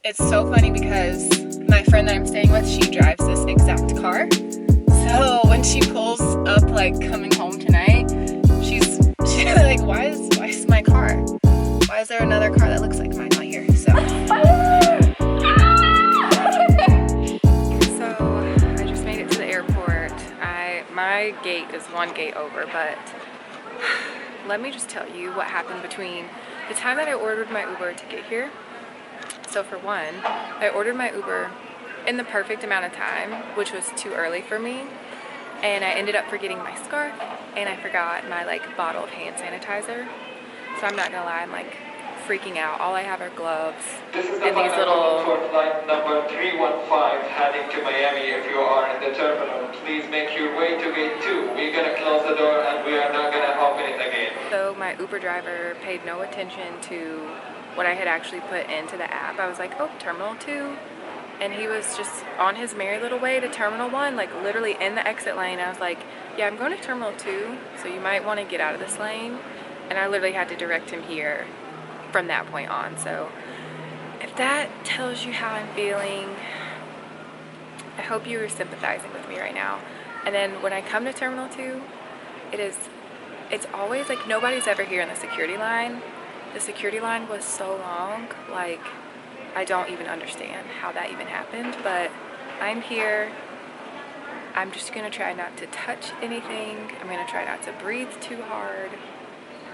it's so funny because my friend that I'm staying with, she drives this exact car. So when she pulls up, like coming home tonight, she's like, why is my car? Why is there another car that looks like mine out here? So I just made it to the airport. My gate is one gate over, but let me just tell you what happened between the time that I ordered my Uber to get here. So for one, I ordered my Uber in the perfect amount of time, which was too early for me. And I ended up forgetting my scarf, and I forgot my like bottle of hand sanitizer. So I'm not gonna lie, I'm like freaking out. All I have are gloves and these little... for flight number 315 heading to Miami. If you are in the terminal, please make your way to gate 2. We're gonna close the door and we are not gonna open it again. So my Uber driver paid no attention to what I had actually put into the app. I was like, oh, terminal 2. And he was just on his merry little way to terminal 1, like literally in the exit lane. I was like, yeah, I'm going to terminal 2, so you might want to get out of this lane. And I literally had to direct him here from that point on. So if that tells you how I'm feeling, I hope you are sympathizing with me right now. And then when I come to terminal 2, it's always like nobody's ever here in the security line. The security line was so long, like I don't even understand how that even happened, but I'm here. I'm just gonna try not to touch anything. I'm gonna try not to breathe too hard,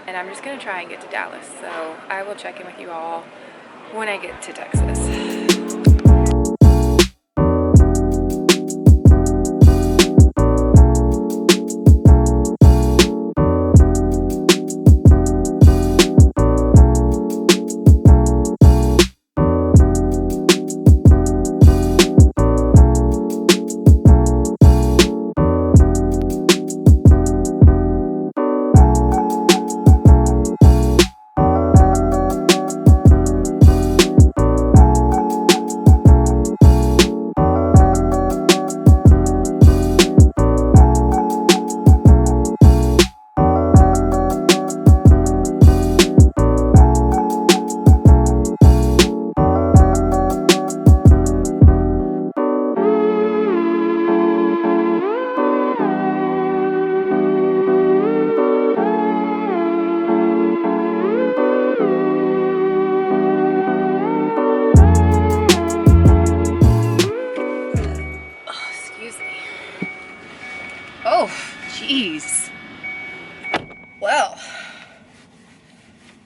and I'm just gonna try and get to Dallas. So I will check in with you all when I get to Texas. Oh, jeez. Well,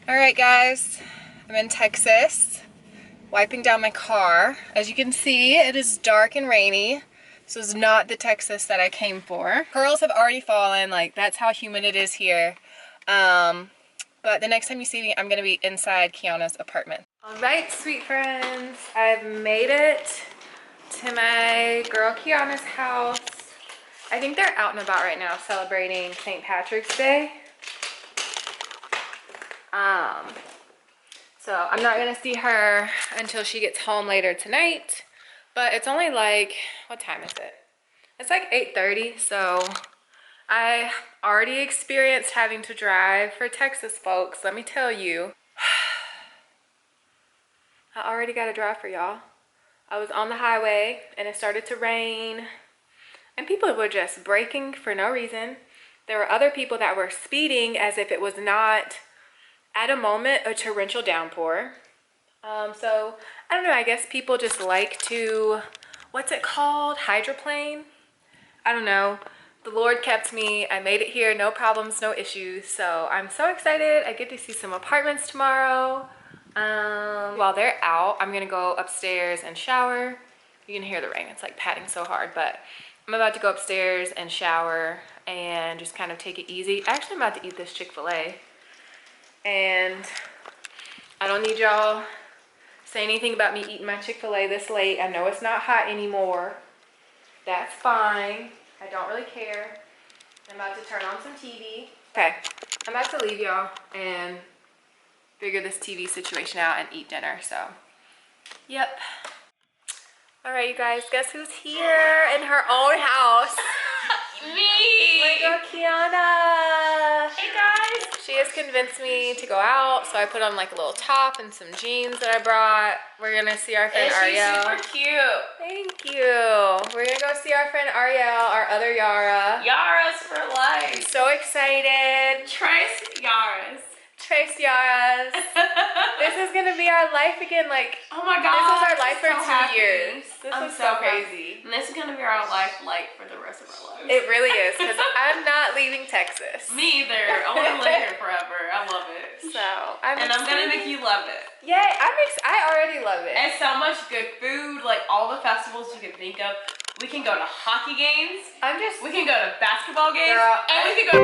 all right, guys, I'm in Texas, wiping down my car. As you can see, it is dark and rainy. This is not the Texas that I came for. Curls have already fallen, like that's how humid it is here. But the next time you see me, I'm gonna be inside Kiana's apartment. All right, sweet friends, I've made it to my girl Kiana's house. I think they're out and about right now celebrating St. Patrick's Day. So I'm not gonna see her until she gets home later tonight, but it's only like, what time is it? It's like 8:30, so I already experienced having to drive for Texas folks. Let me tell you, I already got to drive for y'all. I was on the highway and it started to rain. And people were just braking for no reason. There were other people that were speeding as if it was not, at a moment, a torrential downpour. So, I don't know, I guess people just like to, what's it called? Hydroplane? I don't know. The Lord kept me. I made it here, no problems, no issues. So, I'm so excited. I get to see some apartments tomorrow. While they're out, I'm gonna go upstairs and shower. You can hear the rain. It's like patting so hard, but I'm about to go upstairs and shower and just kind of take it easy. Actually, I'm about to eat this Chick-fil-A. And I don't need y'all say anything about me eating my Chick-fil-A this late. I know it's not hot anymore. That's fine. I don't really care. I'm about to turn on some TV. Okay, I'm about to leave y'all and figure this TV situation out and eat dinner, so. Yep. All right, you guys, guess who's here in her own house? Me! My girl, Kiana. Hey guys! She has convinced me to go out, so I put on like a little top and some jeans that I brought. We're gonna see our friend Ariel. She's super cute. Thank you. We're gonna go see our friend Ariel, our other Yara. Yara's for life. So excited. Trace Yara's. Trace Yara's. This is gonna be our life again. Like, oh my god, this was our life for so 2 happy. years. This is so crazy. And this is gonna be our life like for the rest of our lives. It really is, because I'm not leaving Texas. Me either. I want to live here forever. I love it. So I'm gonna make you love it. Yeah, I already love it. And so much good food, like all the festivals you can think of. We can go to hockey games. We can go to basketball games. Girl, and we can go to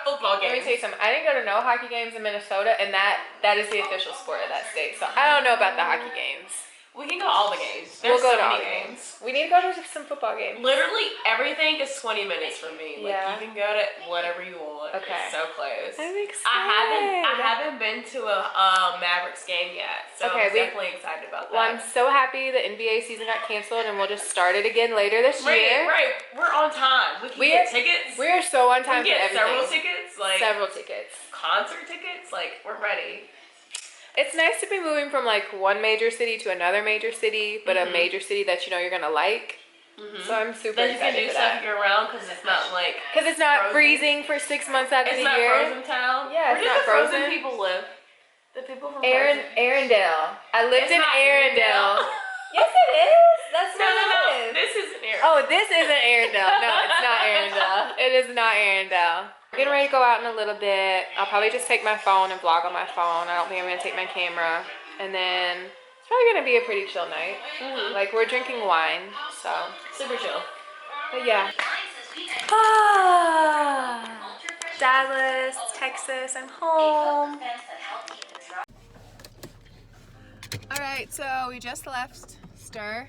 football games. Let me tell you something. I didn't go to no hockey games in Minnesota, and that is the official sport of that state. So I don't know about the hockey games. We can go to all the games. We'll go so to all many the games. We need to go to some football games. Literally everything is 20 minutes from me. Like Yeah. you can go to whatever you want. Okay. It's so close. I'm excited. I haven't been to a Mavericks game yet, so Okay, I'm definitely excited about that. Well, I'm so happy the NBA season got canceled, and we'll just start it again later this year. Right. We're on time. We can get tickets. We are so on time we for can get everything. several tickets. Like Several tickets. concert tickets. Like we're ready. It's nice to be moving from like one major city to another major city, but a major city that you know you're gonna like. So I'm super Then you excited can do for stuff that. year round because it's not like Because it's not freezing for 6 months out of the year. It's not Frozen Town. Yeah, Where it's do not the Frozen frozen. people live? The people from Arendelle. I lived It's in not Arendelle. Yes, it is. That's No. what it is. This isn't Arendelle. Oh, this isn't Arendelle. No, it's not Arendelle. It is not Arendelle. I'm getting ready to go out in a little bit. I'll probably just take my phone and vlog on my phone. I don't think I'm going to take my camera. And then it's probably going to be a pretty chill night. Like, we're drinking wine, so. Super chill. But yeah. Dallas, Texas, I'm home. Alright, so we just left Stir.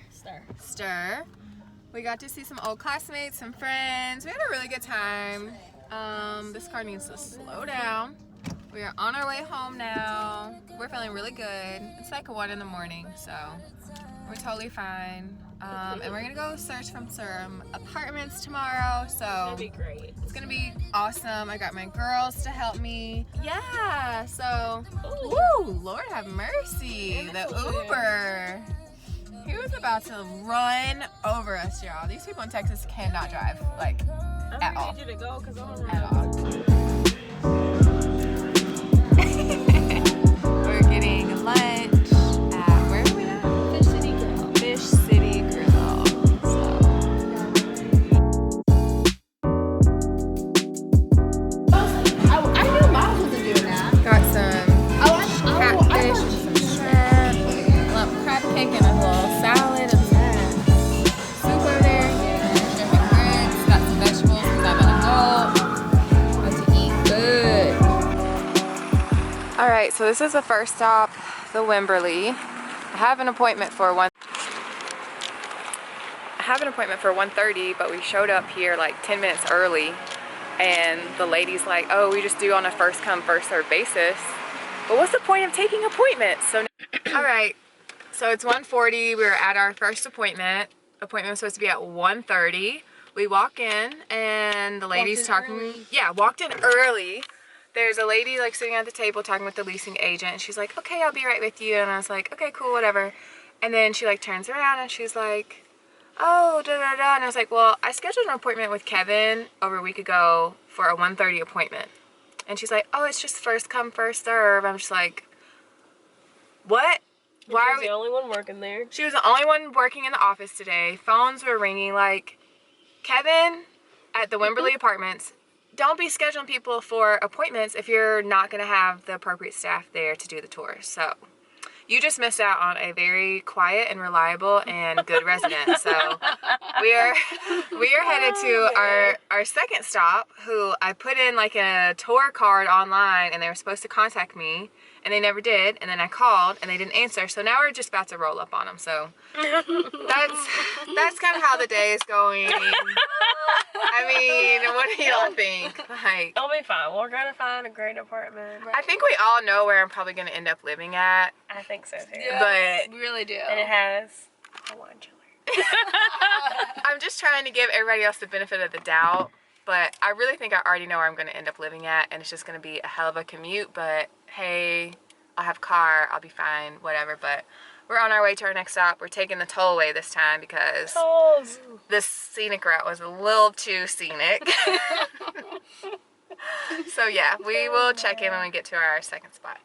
We got to see some old classmates, some friends. We had a really good time. This car needs to slow down. We are on our way home now. We're feeling really good. It's like 1 in the morning, so we're totally fine. And we're gonna go search from some apartments tomorrow, so That'd be great. it's gonna be awesome. I got my girls to help me. Yeah, so woo, Lord have mercy. The Uber. He was about to run over us, y'all. These people in Texas cannot drive, like, at all. I need you to go because I'm At all. We're getting lunch at, where are we at? Fish City Grill. Fish City Grill. So, I knew Miles wasn't doing that. got some catfish and some shrimp, a little crab cake and a little salad and some soup over there. Shrimp and grits. Got some vegetables because I'm an adult. About to eat good. Alright, so this is the first stop, the Wimberley. I have an appointment for 1:30, but we showed up here like 10 minutes early, and the lady's like, oh, we just do on a first come, first served basis. But what's the point of taking appointments? So, alright, so it's 1:40, we were at our first appointment. Appointment was supposed to be at 1:30. We walk in, and the lady's talking, walked in early. There's a lady like sitting at the table talking with the leasing agent, and she's like, okay, I'll be right with you. And I was like, okay, cool, whatever. And then she like turns around and she's like, oh, da da da. And I was like, well, I scheduled an appointment with Kevin over a week ago for a 1:30 appointment. And she's like, oh, it's just first come, first serve. I'm just like, what? Why are we? the only one working there. She was the only one working in the office today. Phones were ringing. Like, Kevin at the Wimberley Apartments, don't be scheduling people for appointments if you're not going to have the appropriate staff there to do the tour. So you just missed out on a very quiet and reliable and good resident. So we are headed to our second stop, who I put in like a tour card online, and they were supposed to contact me, and they never did. And then I called and they didn't answer. So now we're just about to roll up on them. So that's kind of how the day is going. I mean, what do y'all think? Like, It'll be fine. We're gonna find a great apartment. I think we all know where I'm probably going to end up living at, I think so too. but We really do. And it has a wine chiller. I'm just trying to give everybody else the benefit of the doubt. But I really think I already know where I'm going to end up living at, and it's just going to be a hell of a commute. But hey, I'll have a car, I'll be fine, whatever. But we're on our way to our next stop. We're taking the tollway this time because this scenic route was a little too scenic. So yeah, we will check in when we get to our second spot.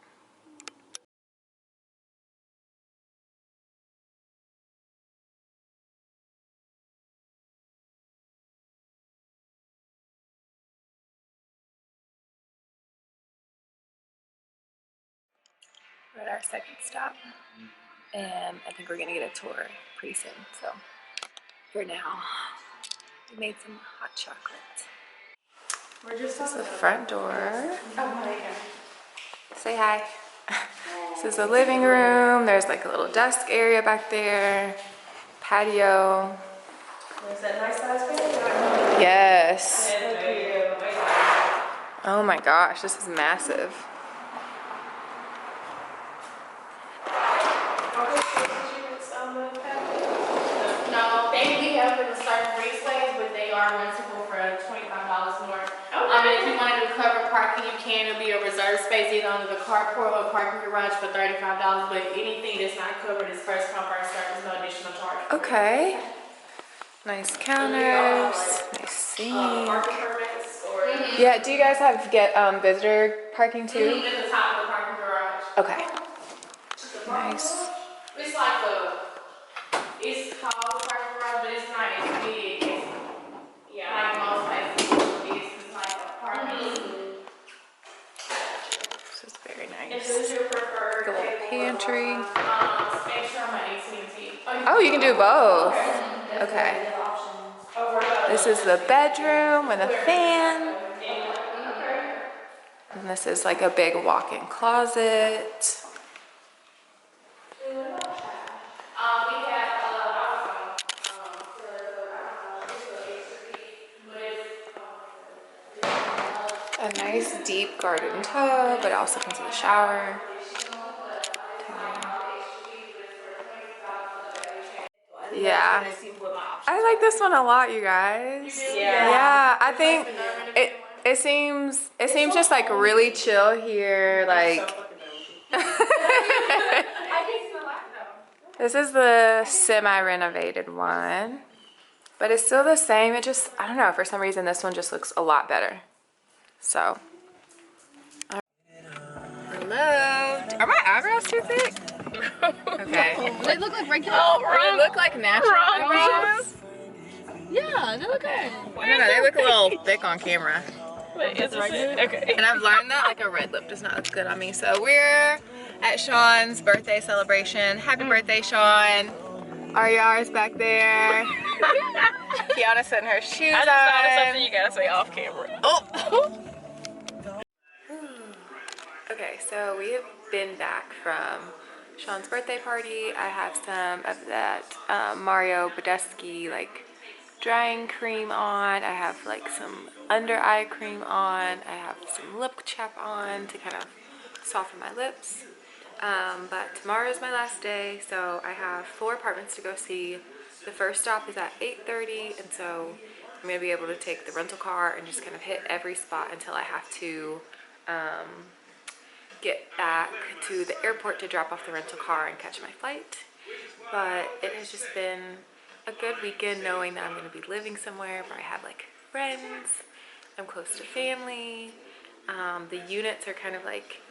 We're at our second stop, and I think we're gonna get a tour pretty soon. So for now, we made some hot chocolate. We're just This is the front door. Say hi. This is the living room. There's like a little desk area back there. Patio. Is that nice size bed? Yes. Oh my gosh, this is massive. No, we have them certain resalays, but they are rentable for $25 more. If you wanted to cover parking, you can. It'll be a reserved space either under the carport or parking garage for $35. But anything that's not covered is first come, first served. There's no additional charge. Okay. Nice counters. Nice sink. Parking permits or Yeah, do you guys have visitor parking too? at the top of the parking garage. Okay. Nice. It's like it's called a parking garage, but it's not as big as, like most places. It's like a apartment. This is very And nice. who's your preferred? Like a little pantry. Spectrum or AT&T? Oh, you can do both. Okay. This is the bedroom with a fan. And this is like a big walk-in closet. A nice deep garden tub, but it also comes with a shower. Yeah. I like this one a lot, you guys. Yeah, I think it seems just like really chill here, like this is the semi-renovated one, but it's still the same. It just, I don't know, for some reason this one just looks a lot better. So hello. Are my eyebrows too thick? Okay. They look like regular. They look like natural eyebrows. Yeah, they look good. I don't know, they look a little thick on camera. Wait, is this it? Okay. And I've learned that like a red lip does not look good on me. So we're at Sean's birthday celebration. Happy birthday, Sean. Ariara's back there. Kiana's putting her shoes I just thought of on. something you gotta say off camera. Oh. Okay, so we have been back from Sean's birthday party. I have some of that Mario Badescu like drying cream on. I have like some under eye cream on. I have some lip chap on to kind of soften my lips. But tomorrow is my last day, so I have 4 apartments to go see. The first stop is at 8:30, and so I'm gonna be able to take the rental car and just kind of hit every spot until I have to get back to the airport to drop off the rental car and catch my flight. But it has just been a good weekend knowing that I'm going to be living somewhere where I have like friends, I'm close to family. The units are kind of like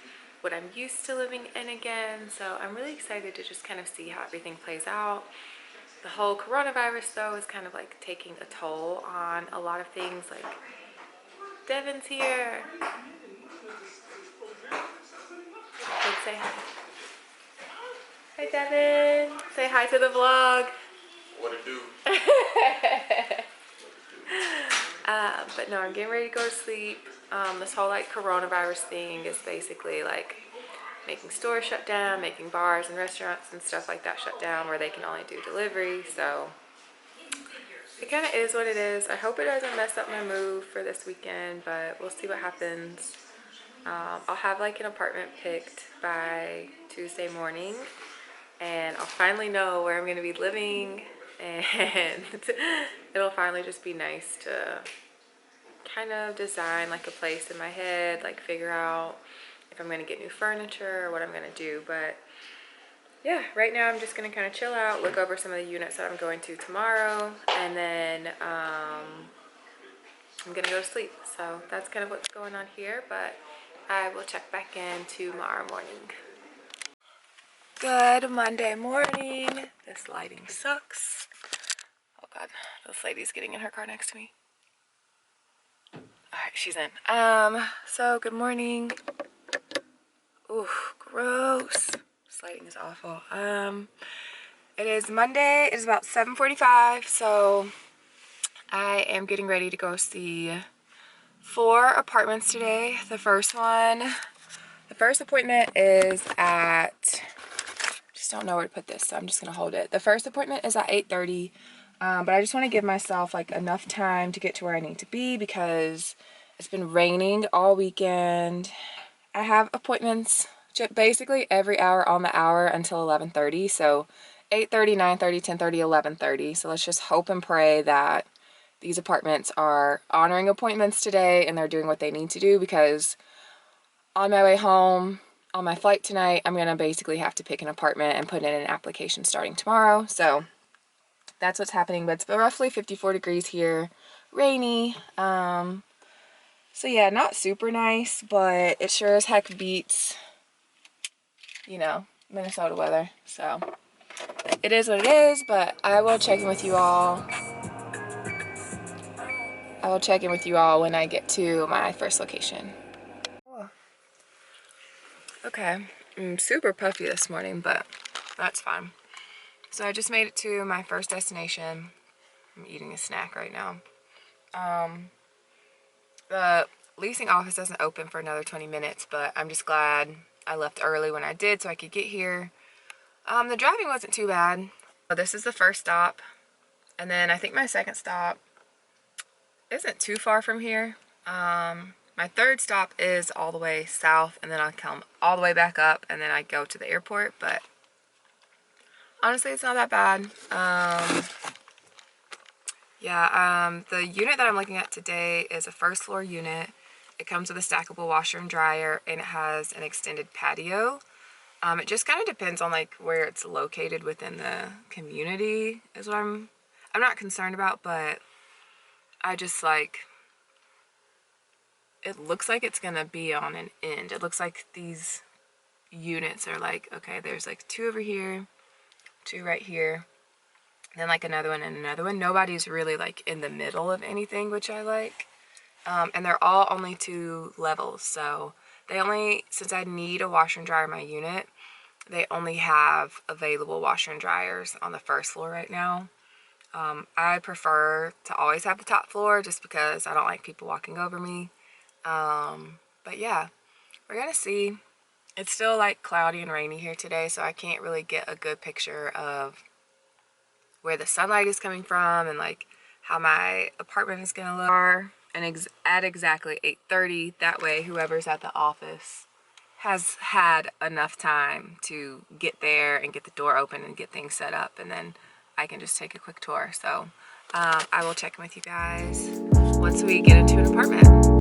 what I'm used to living in again, so I'm really excited to just kind of see how everything plays out. The whole coronavirus though is kind of like taking a toll on a lot of things. Like Devin's here. Let's say hi. Hi Devin. Say hi to the vlog. What it do? But no, I'm getting ready to go to sleep. This whole like coronavirus thing is basically like making stores shut down, making bars and restaurants and stuff like that shut down where they can only do delivery. So it kind of is what it is. I hope it doesn't mess up my move for this weekend, but we'll see what happens. I'll have like an apartment picked by Tuesday morning, and I'll finally know where I'm going to be living, and it'll finally just be nice to kind of design like a place in my head, like figure out if I'm gonna get new furniture or what I'm gonna do. But yeah, right now I'm just gonna kind of chill out, look over some of the units that I'm going to tomorrow, and then I'm gonna go to sleep. So that's kind of what's going on here, but I will check back in tomorrow morning. Good Monday morning. This lighting sucks. Oh God, this lady's getting in her car next to me. All right, she's in. So good morning. Ooh, gross. This lighting is awful. It is Monday. It is about 7:45, so I am getting ready to go see 4 apartments today. The first appointment is at, just don't know where to put this, so I'm just gonna hold it. The first appointment is at 8:30, but I just want to give myself like enough time to get to where I need to be because it's been raining all weekend. I have appointments basically every hour on the hour until 11:30, so 8:30, 9:30, 10:30, 11:30. So let's just hope and pray that these apartments are honoring appointments today and they're doing what they need to do, because on my way home, on my flight tonight, I'm gonna basically have to pick an apartment and put in an application starting tomorrow. So that's what's happening, but it's roughly 54 degrees here, rainy. So yeah, not super nice, but it sure as heck beats, you know, Minnesota weather. So it is what it is, but I will check in with you all. When I get to my first location. Okay, I'm super puffy this morning, but that's fine. So I just made it to my first destination. I'm eating a snack right now. The leasing office doesn't open for another 20 minutes, but I'm just glad I left early when I did so I could get here. The driving wasn't too bad. This is the first stop, and then I think my second stop isn't too far from here. My third stop is all the way south, and then I'll come all the way back up, and then I go to the airport, but honestly, it's not that bad. The unit that I'm looking at today is a first floor unit. It comes with a stackable washer and dryer, and it has an extended patio. It just kind of depends on like where it's located within the community is what I'm not concerned about, but I just like, it looks like it's gonna be on an end. It looks like these units are like, okay, there's like 2 over here, 2 right here, then like another one and another one. Nobody's really like in the middle of anything, which I like. And they're all only 2 levels, so they only, since I need a washer and dryer in my unit, they only have available washer and dryers on the first floor right now. I prefer to always have the top floor just because I don't like people walking over me. But yeah, we're gonna see. It's still like cloudy and rainy here today, so I can't really get a good picture of where the sunlight is coming from and like how my apartment is gonna look. And at exactly 8:30, that way whoever's at the office has had enough time to get there and get the door open and get things set up, and then I can just take a quick tour. So I will check in with you guys once we get into an apartment.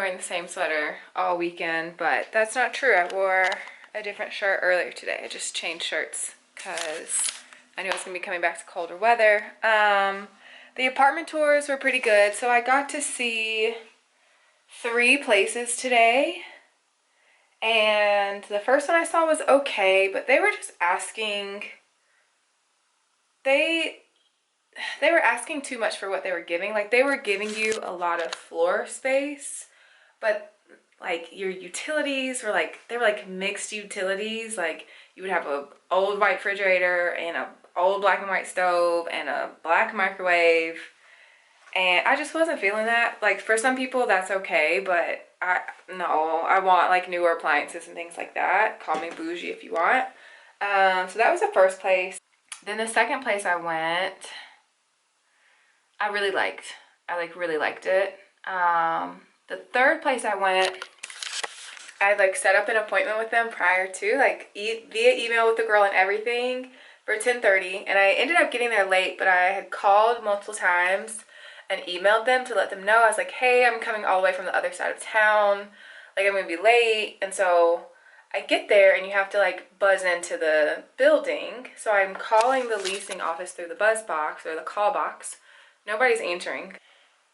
wearing the same sweater all weekend, but that's not true. I wore a different shirt earlier today. I just changed shirts because I knew it was going to be coming back to colder weather. The apartment tours were pretty good. So I got to see 3 places today. And the first one I saw was okay, but they were just asking, they were asking too much for what they were giving. Like, they were giving you a lot of floor space, but like your utilities were like, they were like mixed utilities. Like, you would have a old white refrigerator and a old black and white stove and a black microwave, and I just wasn't feeling that. Like, for some people that's okay, but I want like newer appliances and things like that. Call me bougie if you want. So that was the first place. Then the second place I went, I really liked. I like really liked it. The third place I went, I like set up an appointment with them prior to, like, via email with the girl and everything for 10:30, and I ended up getting there late, but I had called multiple times and emailed them to let them know. I was like, hey, I'm coming all the way from the other side of town, like, I'm gonna be late. And so I get there and you have to like buzz into the building. So I'm calling the leasing office through the buzz box or the call box. Nobody's answering.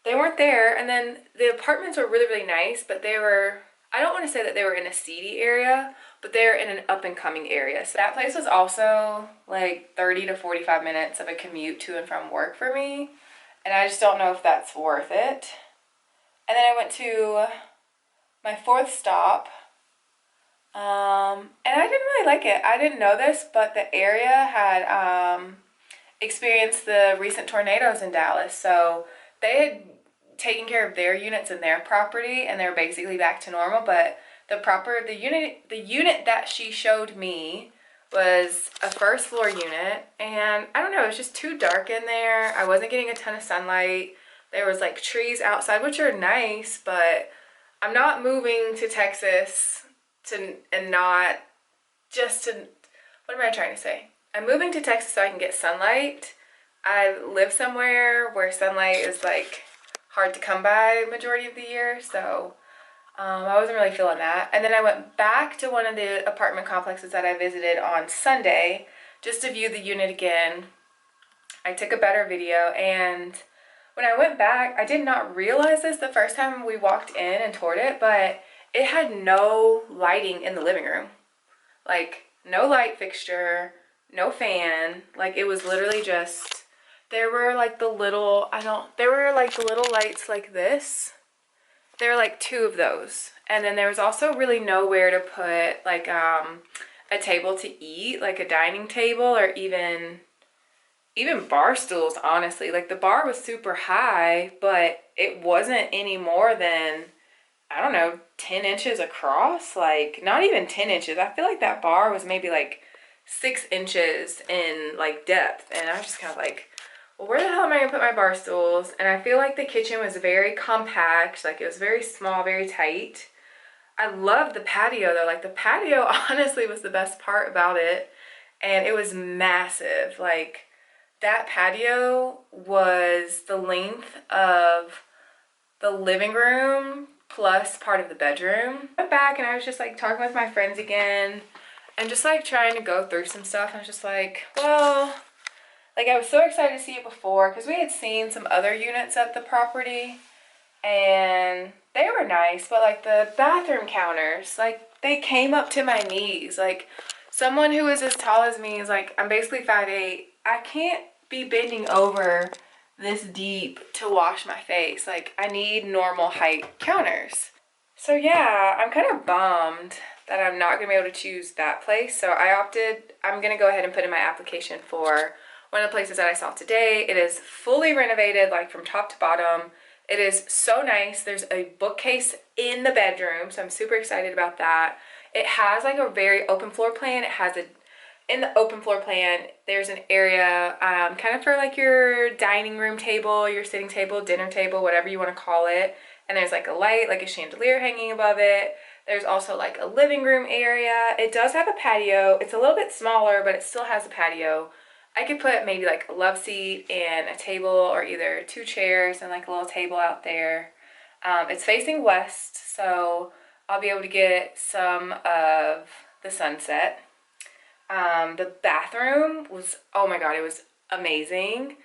They weren't there. And then the apartments were really, really nice, but they were, I don't want to say that they were in a seedy area, but they're in an up and coming area. So that place was also like 30 to 45 minutes of a commute to and from work for me. And I just don't know if that's worth it. And then I went to my 4th stop. And I didn't really like it. I didn't know this, but the area had experienced the recent tornadoes in Dallas. So they had taken care of their units in their property, and they're basically back to normal. But the unit that she showed me was a 1st floor unit, and I don't know, it was just too dark in there. I wasn't getting a ton of sunlight. There was like trees outside, which are nice, but I'm not moving to Texas what am I trying to say? I'm moving to Texas so I can get sunlight. I live somewhere where sunlight is like hard to come by majority of the year, so I wasn't really feeling that. And then I went back to one of the apartment complexes that I visited on Sunday just to view the unit again. I took a better video, and when I went back, I did not realize this the first time we walked in and toured it, but it had no lighting in the living room. Like, no light fixture, no fan. Like, it was literally just, there were like the little lights like this. There were like 2 of those. And then there was also really nowhere to put like a table to eat, like a dining table, or even bar stools, honestly. Like, the bar was super high, but it wasn't any more than, I don't know, 10 inches across. Like, not even 10 inches. I feel like that bar was maybe like 6 inches in like depth. And I was just kind of like, well, where the hell am I gonna put my bar stools? And I feel like the kitchen was very compact. Like, it was very small, very tight. I love the patio though. Like, the patio honestly was the best part about it. And it was massive. Like, that patio was the length of the living room plus part of the bedroom. I went back and I was just like talking with my friends again and just like trying to go through some stuff. I was just like, well, like, I was so excited to see it before because we had seen some other units at the property and they were nice, but like the bathroom counters, like, they came up to my knees. Like, someone who is as tall as me is like, I'm basically 5'8". I can't be bending over this deep to wash my face. Like, I need normal height counters. So yeah, I'm kind of bummed that I'm not gonna be able to choose that place. So I'm gonna go ahead and put in my application for one of the places that I saw today. It is fully renovated, like from top to bottom. It is so nice. There's a bookcase in the bedroom, so I'm super excited about that. It has like a very open floor plan. In the open floor plan, there's an area kind of for like your dining room table, your sitting table, dinner table, whatever you want to call it. And there's like a light, like a chandelier hanging above it. There's also like a living room area. It does have a patio. It's a little bit smaller, but it still has a patio. I could put maybe like a love seat and a table, or either 2 chairs and like a little table out there. It's facing west, so I'll be able to get some of the sunset. The bathroom was, oh my god, it was amazing.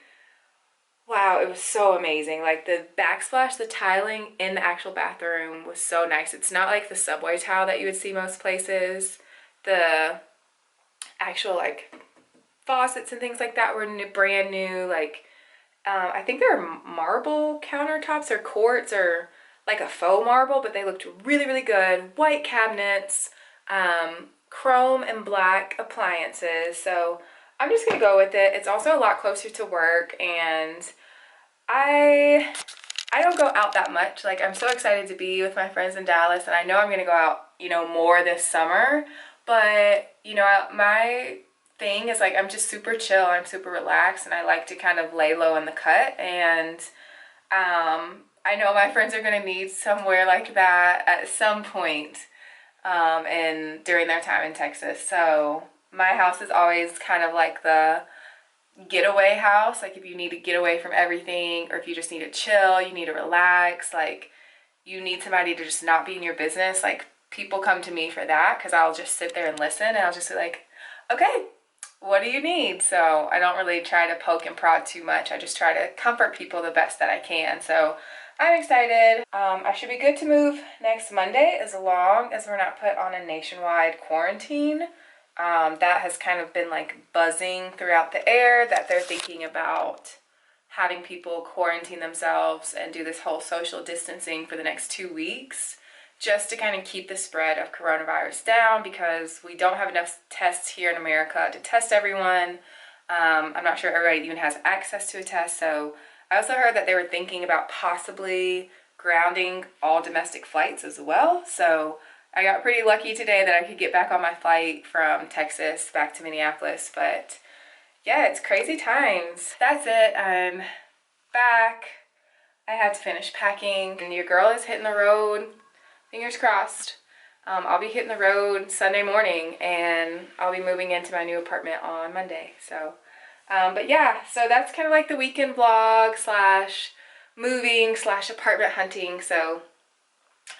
Wow, it was so amazing. Like the backsplash, the tiling in the actual bathroom was so nice. It's not like the subway tile that you would see most places. The actual like faucets and things like that were brand new. Like I think they were marble countertops or quartz or like a faux marble, but they looked really, really good. White cabinets, chrome and black appliances. So I'm just gonna go with it. It's also a lot closer to work, and I don't go out that much. Like, I'm so excited to be with my friends in Dallas, and I know I'm gonna go out, you know, more this summer. But you know, my thing is like I'm just super chill. I'm super relaxed, and I like to kind of lay low in the cut. And I know my friends are gonna need somewhere like that at some point, and during their time in Texas. So my house is always kind of like the getaway house. Like if you need to get away from everything, or if you just need to chill, you need to relax, like you need somebody to just not be in your business, like people come to me for that, because I'll just sit there and listen, and I'll just be like, okay, what do you need? So I don't really try to poke and prod too much. I just try to comfort people the best that I can. So I'm excited. I should be good to move next Monday, as long as we're not put on a nationwide quarantine. That has kind of been like buzzing throughout the air that they're thinking about having people quarantine themselves and do this whole social distancing for the next 2 weeks, just to kind of keep the spread of coronavirus down, because we don't have enough tests here in America to test everyone. I'm not sure everybody even has access to a test. So I also heard that they were thinking about possibly grounding all domestic flights as well. So I got pretty lucky today that I could get back on my flight from Texas back to Minneapolis. But yeah, it's crazy times. That's it. I'm back. I had to finish packing, and your girl is hitting the road. Fingers crossed. I'll be hitting the road Sunday morning, and I'll be moving into my new apartment on Monday. So, but yeah, so that's kind of like the weekend vlog slash moving slash apartment hunting. So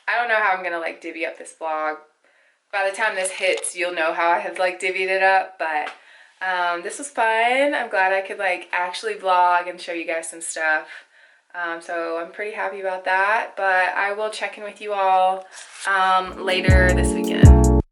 I don't know how I'm gonna like divvy up this vlog. By the time this hits, you'll know how I have like divvied it up. But this was fun. I'm glad I could like actually vlog and show you guys some stuff. So I'm pretty happy about that. But I will check in with you all later this weekend.